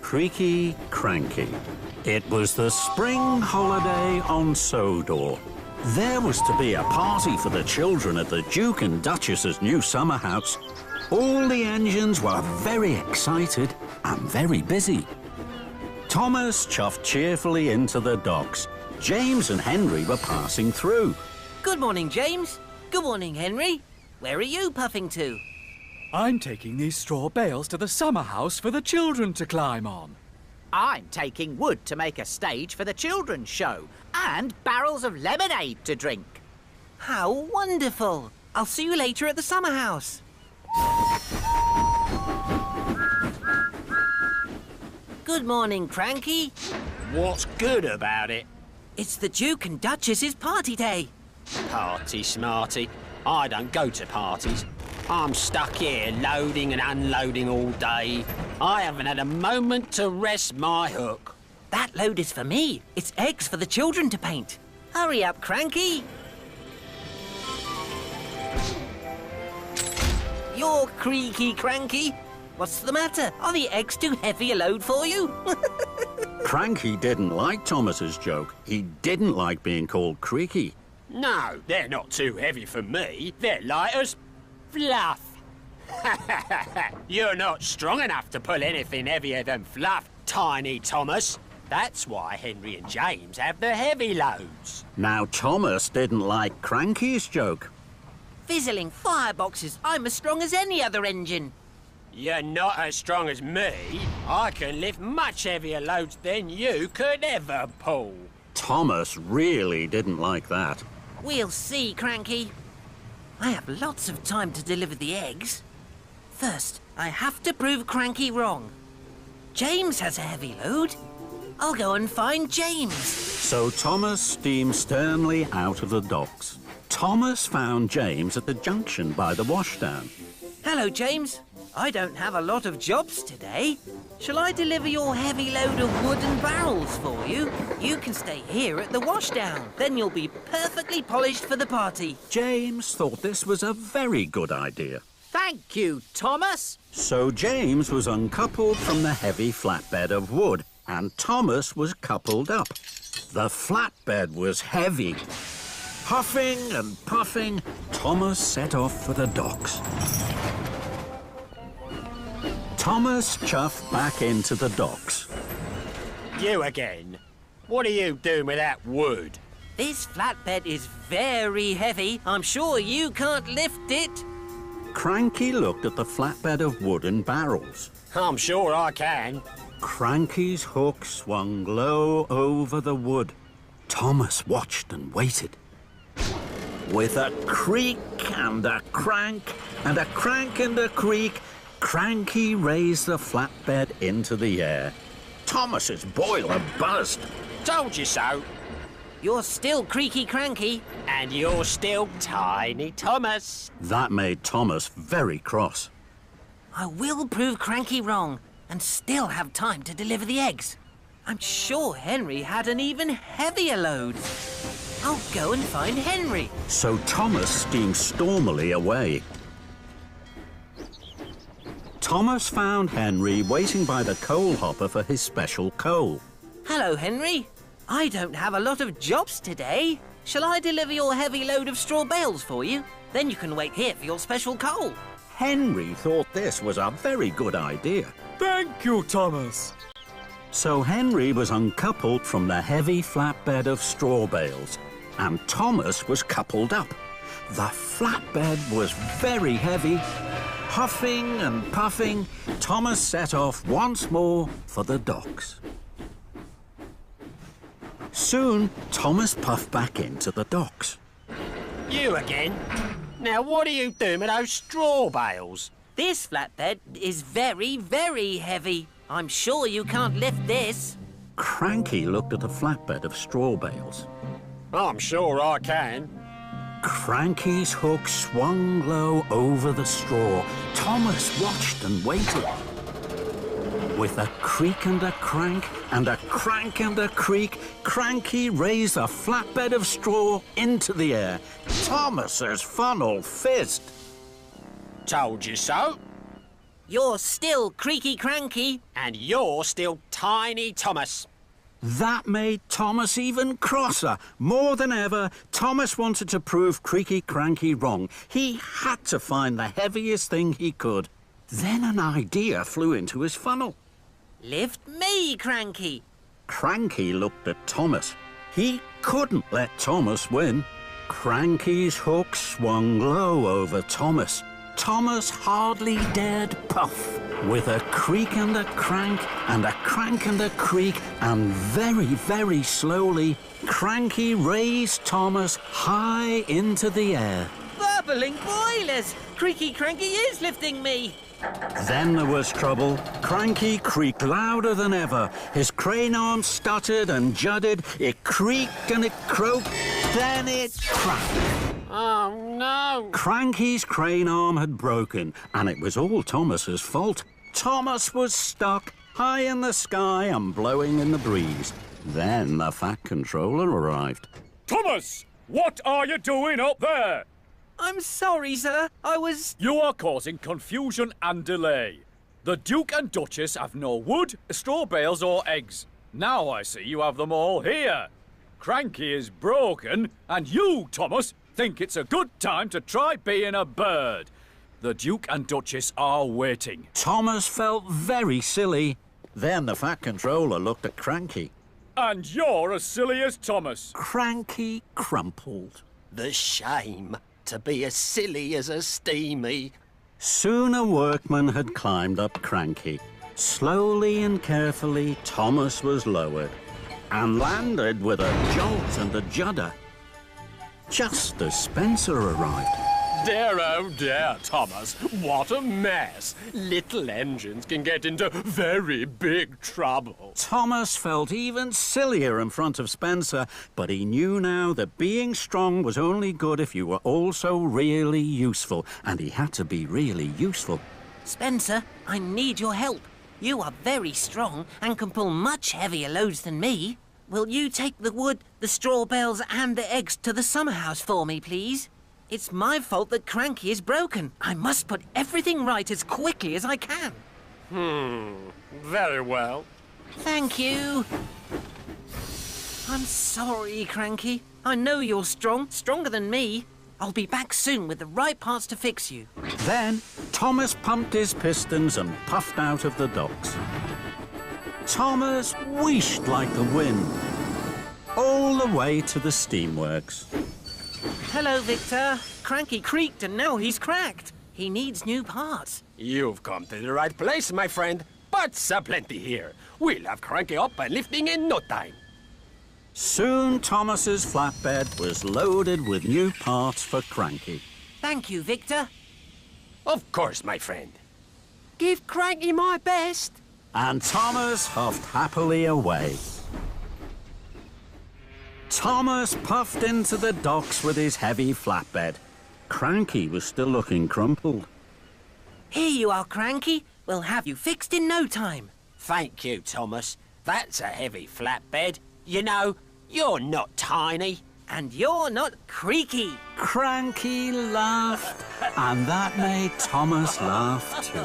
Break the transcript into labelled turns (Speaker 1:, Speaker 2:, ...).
Speaker 1: Creaky, Cranky. It was the spring holiday on Sodor. There was to be a party for the children at the Duke and Duchess's new summer house. All the engines were very excited and very busy. Thomas chuffed cheerfully into the docks. James and Henry were passing through.
Speaker 2: Good morning, James. Good morning, Henry. Where are you puffing to?
Speaker 3: I'm taking these straw bales to the summer house for the children to climb on.
Speaker 4: I'm taking wood to make a stage for the children's show and barrels of lemonade to drink.
Speaker 2: How wonderful. I'll see you later at the summer house. Good morning, Cranky.
Speaker 5: What's good about it?
Speaker 2: It's the Duke and Duchess's party day.
Speaker 5: Party, smarty. I don't go to parties. I'm stuck here loading and unloading all day. I haven't had a moment to rest my hook.
Speaker 2: That load is for me. It's eggs for the children to paint. Hurry up, Cranky. You're creaky, Cranky. What's the matter? Are the eggs too heavy a load for you?
Speaker 1: Cranky didn't like Thomas's joke. He didn't like being called Creaky.
Speaker 5: No, they're not too heavy for me. They're light as fluff. You're not strong enough to pull anything heavier than fluff, tiny Thomas. That's why Henry and James have the heavy loads.
Speaker 1: Now, Thomas didn't like Cranky's joke.
Speaker 2: Fizzling fireboxes. I'm as strong as any other engine.
Speaker 5: You're not as strong as me. I can lift much heavier loads than you could ever pull.
Speaker 1: Thomas really didn't like that.
Speaker 2: We'll see, Cranky. I have lots of time to deliver the eggs. First, I have to prove Cranky wrong. James has a heavy load. I'll go and find James.
Speaker 1: So Thomas steamed sternly out of the docks. Thomas found James at the junction by the washdown.
Speaker 2: Hello, James. I don't have a lot of jobs today. Shall I deliver your heavy load of wood and barrels for you? You can stay here at the washdown. Then you'll be perfectly polished for the party.
Speaker 1: James thought this was a very good idea.
Speaker 4: Thank you, Thomas.
Speaker 1: So James was uncoupled from the heavy flatbed of wood, and Thomas was coupled up. The flatbed was heavy. Huffing and puffing, Thomas set off for the docks. Thomas chuffed back into the docks.
Speaker 5: You again? What are you doing with that wood?
Speaker 2: This flatbed is very heavy. I'm sure you can't lift it.
Speaker 1: Cranky looked at the flatbed of wood and barrels.
Speaker 5: I'm sure I can.
Speaker 1: Cranky's hook swung low over the wood. Thomas watched and waited. With a creak and a crank and a crank and a creak, Cranky raised the flatbed into the air. Thomas's boiler buzzed.
Speaker 5: Told you so.
Speaker 2: You're still creaky, Cranky.
Speaker 5: And you're still tiny Thomas.
Speaker 1: That made Thomas very cross.
Speaker 2: I will prove Cranky wrong and still have time to deliver the eggs. I'm sure Henry had an even heavier load. I'll go and find Henry.
Speaker 1: So Thomas steamed stormily away. Thomas found Henry waiting by the coal hopper for his special coal.
Speaker 2: Hello, Henry. I don't have a lot of jobs today. Shall I deliver your heavy load of straw bales for you? Then you can wait here for your special coal.
Speaker 1: Henry thought this was a very good idea.
Speaker 3: Thank you, Thomas.
Speaker 1: So Henry was uncoupled from the heavy flatbed of straw bales, and Thomas was coupled up. The flatbed was very heavy. Huffing and puffing, Thomas set off once more for the docks. Soon, Thomas puffed back into the docks.
Speaker 5: You again? Now what are you doing with those straw bales?
Speaker 2: This flatbed is very, very heavy. I'm sure you can't lift this.
Speaker 1: Cranky looked at the flatbed of straw bales.
Speaker 5: I'm sure I can.
Speaker 1: Cranky's hook swung low over the straw. Thomas watched and waited. With a creak and a crank and a crank and a creak, Cranky raised a flatbed of straw into the air. Thomas's funnel fizzed.
Speaker 5: Told you so.
Speaker 2: You're still Creaky Cranky.
Speaker 5: And you're still Tiny Thomas.
Speaker 1: That made Thomas even crosser. More than ever, Thomas wanted to prove Creaky Cranky wrong. He had to find the heaviest thing he could. Then an idea flew into his funnel.
Speaker 2: Lift me, Cranky.
Speaker 1: Cranky looked at Thomas. He couldn't let Thomas win. Cranky's hook swung low over Thomas. Thomas hardly dared puff. With a creak and a crank, and a crank and a creak, and very, very slowly, Cranky raised Thomas high into the air.
Speaker 2: Bubbling boilers! Creaky Cranky is lifting me.
Speaker 1: Then there was trouble. Cranky creaked louder than ever. His crane arm stuttered and judded. It creaked and it croaked. Then it cracked.
Speaker 5: Oh, no.
Speaker 1: Cranky's crane arm had broken, and it was all Thomas's fault. Thomas was stuck high in the sky and blowing in the breeze. Then the Fat Controller arrived.
Speaker 3: Thomas, what are you doing up there?
Speaker 2: I'm sorry, sir.
Speaker 3: You are causing confusion and delay. The Duke and Duchess have no wood, straw bales or eggs. Now I see you have them all here. Cranky is broken, and you, Thomas, think it's a good time to try being a bird. The Duke and Duchess are waiting.
Speaker 1: Thomas felt very silly. Then the Fat Controller looked at Cranky.
Speaker 3: And you're as silly as Thomas.
Speaker 1: Cranky crumpled.
Speaker 5: The shame to be as silly as a steamy.
Speaker 1: Soon a workman had climbed up Cranky. Slowly and carefully, Thomas was lowered and landed with a jolt and a judder. Just as Spencer arrived.
Speaker 6: Dear, oh dear, Thomas, what a mess. Little engines can get into very big trouble.
Speaker 1: Thomas felt even sillier in front of Spencer, but he knew now that being strong was only good if you were also really useful, and he had to be really useful.
Speaker 2: Spencer, I need your help. You are very strong and can pull much heavier loads than me. Will you take the wood, the straw bales and the eggs to the summer house for me, please? It's my fault that Cranky is broken. I must put everything right as quickly as I can.
Speaker 6: Very well.
Speaker 2: Thank you. I'm sorry, Cranky. I know you're strong, stronger than me. I'll be back soon with the right parts to fix you.
Speaker 1: Then Thomas pumped his pistons and puffed out of the docks. Thomas wheeshed like the wind, all the way to the steamworks.
Speaker 2: Hello, Victor. Cranky creaked and now he's cracked. He needs new parts.
Speaker 6: You've come to the right place, my friend. Parts are plenty here. We'll have Cranky up and lifting in no time.
Speaker 1: Soon Thomas's flatbed was loaded with new parts for Cranky.
Speaker 2: Thank you, Victor.
Speaker 6: Of course, my friend.
Speaker 5: Give Cranky my best.
Speaker 1: And Thomas huffed happily away. Thomas puffed into the docks with his heavy flatbed. Cranky was still looking crumpled.
Speaker 2: Here you are, Cranky. We'll have you fixed in no time.
Speaker 5: Thank you, Thomas. That's a heavy flatbed. You know, you're not tiny.
Speaker 2: And you're not Creaky.
Speaker 1: Cranky laughed, and that made Thomas laugh too.